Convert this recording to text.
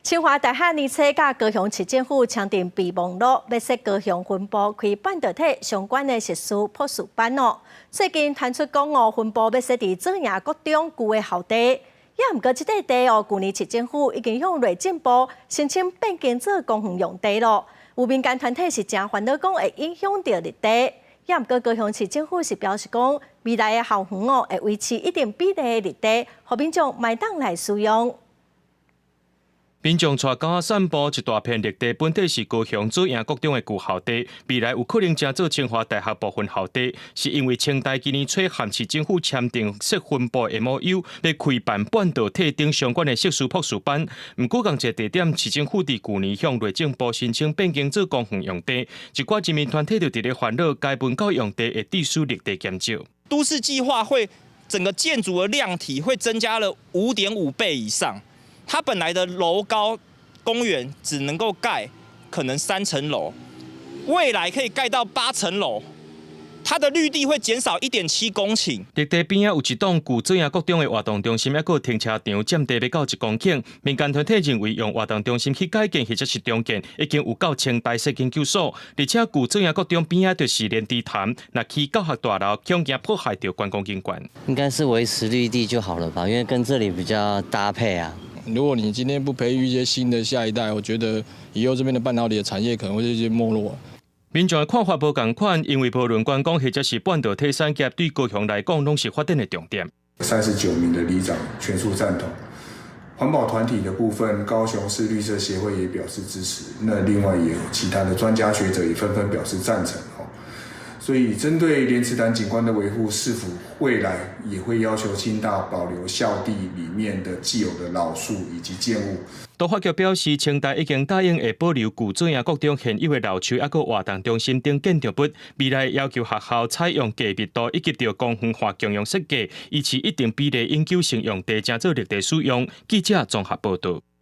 清华大学年初甲高雄市政府签订备忘录，要设高雄分部开半导体相关的实施博士班哦。最近传出讲哦，分部要设伫左营国中旧的校地，也毋过即块地哦，去年市政府已经向内政部申请变更做公园用地咯。有民间团体是真烦恼讲会影响到绿地，也毋过高雄市政府是表示讲，未来的校园哦会维持一定比例的绿地，互民众买当来使用。 民众带狗仔散步，一大片绿地本体是高雄左营国中的旧校地，未来有可能成做清华大学部分校地，是因为清大今年初和市政府签订设分部 MOU， 要开办半导体等相关的硕士博士班。毋过，共一个地点，市政府伫去年向内政部申请变更做公园用地，一寡人民团体就伫咧烦恼，该本高用地会地属绿地减少。都市计划会整个建筑的量体会增加了5.5倍以上。 它本来的楼高公园只能够盖可能3层楼，未来可以盖到8层楼，它的绿地会减少1.7公顷。绿地边仔有一栋旧左营国中的活动中心，还有停车场，占地要到1公顷。民间团体认为，用活动中心去改建或者是重建，已经有够清大设研究所，而且旧左营国中边仔就是连地潭，若起教学大楼，恐惊破坏到观光景观。应该是维持绿地就好了吧，因为跟这里比较搭配啊。 如果你今天不培育一些新的下一代，我觉得以后这边的半导体的产业可能会渐渐没落。民众的看法无同款，因为无论观光或者是半导体产业，对高雄来讲拢是发展的重点。39名的里长全数赞同。环保团体的部分，高雄市绿色协会也表示支持。那另外也有其他的专家学者也纷纷表示赞成。所以，针对莲池潭景观的维护，是否未来也会要求清大保留校地里面的既有的老树以及建物？都发局表示，清大已经答应会保留旧左营国中现有的老树，还有活动中心等建筑物。未来要求学校采用低密度以及着公园化共用设计，以持一定比例永久性用地，正做绿地使用。记者综合报道。